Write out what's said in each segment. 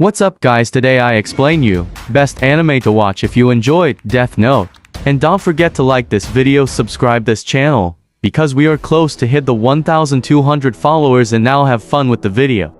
What's up guys, today I explain you best anime to watch if you enjoyed Death Note. And don't forget to like this video, subscribe this channel, because we are close to hit the 1200 followers and now have fun with the video.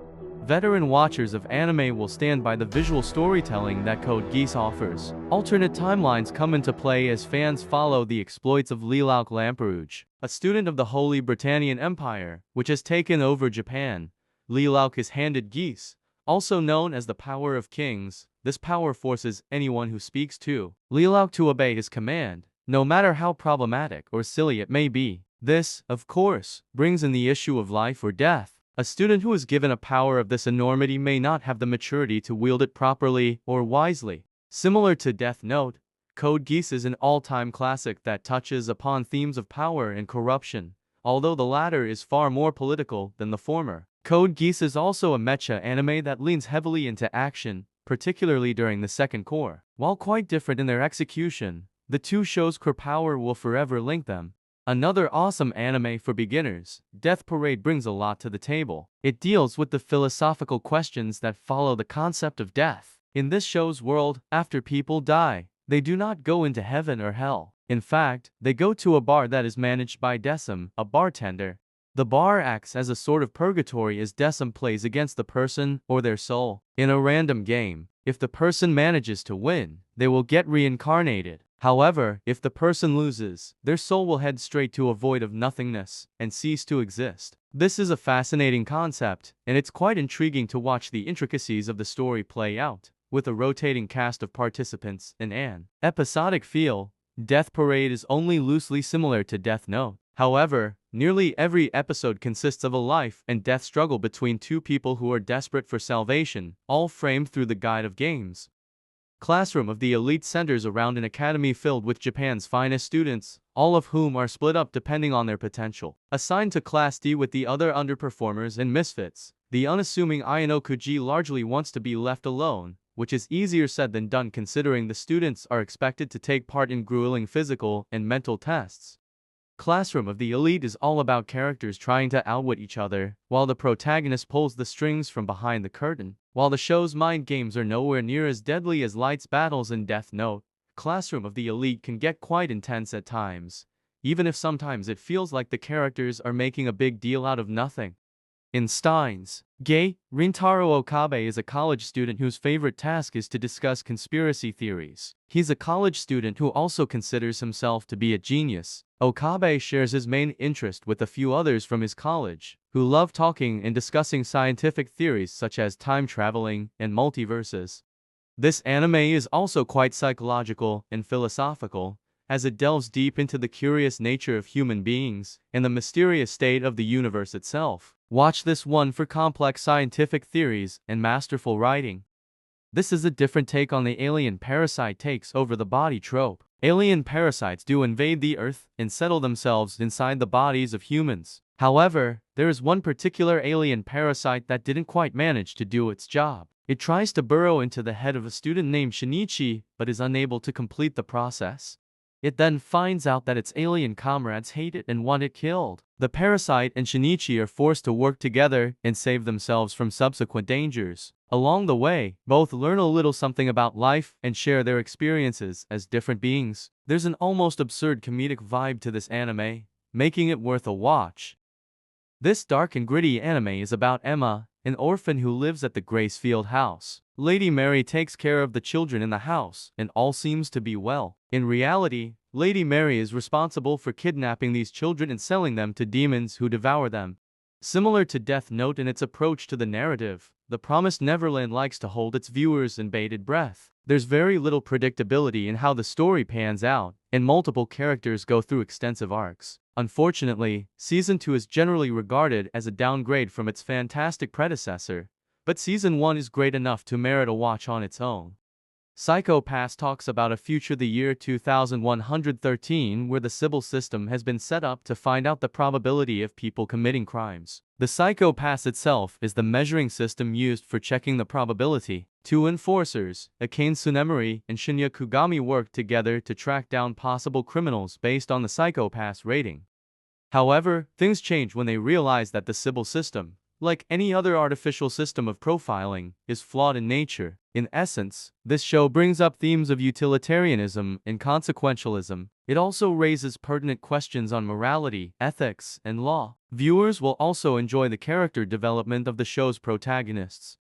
Veteran watchers of anime will stand by the visual storytelling that Code Geass offers. Alternate timelines come into play as fans follow the exploits of Lelouch Lamperouge, a student of the Holy Britannian Empire, which has taken over Japan. Lelouch is handed Geass, also known as the Power of Kings. This power forces anyone who speaks to Lelouch to obey his command, no matter how problematic or silly it may be. This, of course, brings in the issue of life or death. A student who is given a power of this enormity may not have the maturity to wield it properly or wisely. Similar to Death Note, Code Geass is an all-time classic that touches upon themes of power and corruption, although the latter is far more political than the former. Code Geass is also a mecha anime that leans heavily into action, particularly during the second core. While quite different in their execution, the two shows' core power will forever link them. Another awesome anime for beginners, Death Parade brings a lot to the table. It deals with the philosophical questions that follow the concept of death. In this show's world, after people die, they do not go into heaven or hell. In fact, they go to a bar that is managed by Decim, a bartender. The bar acts as a sort of purgatory as Decim plays against the person or their soul. In a random game, if the person manages to win, they will get reincarnated. However, if the person loses, their soul will head straight to a void of nothingness and cease to exist. This is a fascinating concept, and it's quite intriguing to watch the intricacies of the story play out. With a rotating cast of participants and an episodic feel, Death Parade is only loosely similar to Death Note. However, nearly every episode consists of a life and death struggle between two people who are desperate for salvation, all framed through the guide of games. Classroom of the Elite centers around an academy filled with Japan's finest students, all of whom are split up depending on their potential. Assigned to Class D with the other underperformers and misfits, the unassuming Ayanokuji largely wants to be left alone, which is easier said than done considering the students are expected to take part in grueling physical and mental tests. Classroom of the Elite is all about characters trying to outwit each other, while the protagonist pulls the strings from behind the curtain. While the show's mind games are nowhere near as deadly as Light's battles in Death Note, Classroom of the Elite can get quite intense at times, even if sometimes it feels like the characters are making a big deal out of nothing. In Steins Gate, Rintaro Okabe is a college student whose favorite task is to discuss conspiracy theories. He's a college student who also considers himself to be a genius. Okabe shares his main interest with a few others from his college, who love talking and discussing scientific theories such as time traveling and multiverses. This anime is also quite psychological and philosophical, as it delves deep into the curious nature of human beings and the mysterious state of the universe itself. Watch this one for complex scientific theories and masterful writing. This is a different take on the alien parasite takes over the body trope. Alien parasites do invade the Earth and settle themselves inside the bodies of humans. However, there is one particular alien parasite that didn't quite manage to do its job. It tries to burrow into the head of a student named Shinichi, but is unable to complete the process. It then finds out that its alien comrades hate it and want it killed. The parasite and Shinichi are forced to work together and save themselves from subsequent dangers. Along the way, both learn a little something about life and share their experiences as different beings. There's an almost absurd comedic vibe to this anime, making it worth a watch. This dark and gritty anime is about Emma, an orphan who lives at the Gracefield house. Lady Mary takes care of the children in the house, and all seems to be well. In reality, Lady Mary is responsible for kidnapping these children and selling them to demons who devour them. Similar to Death Note in its approach to the narrative, The Promised Neverland likes to hold its viewers in bated breath. There's very little predictability in how the story pans out, and multiple characters go through extensive arcs. Unfortunately, Season 2 is generally regarded as a downgrade from its fantastic predecessor, but Season 1 is great enough to merit a watch on its own. Psycho Pass talks about a future the year 2113 where the Sibyl system has been set up to find out the probability of people committing crimes. The Psycho Pass itself is the measuring system used for checking the probability. Two enforcers, Akane Tsunemori and Shinya Kugami, work together to track down possible criminals based on the Psycho Pass rating. However, things change when they realize that the Sibyl system, like any other artificial system of profiling, is flawed in nature. In essence, this show brings up themes of utilitarianism and consequentialism. It also raises pertinent questions on morality, ethics, and law. Viewers will also enjoy the character development of the show's protagonists.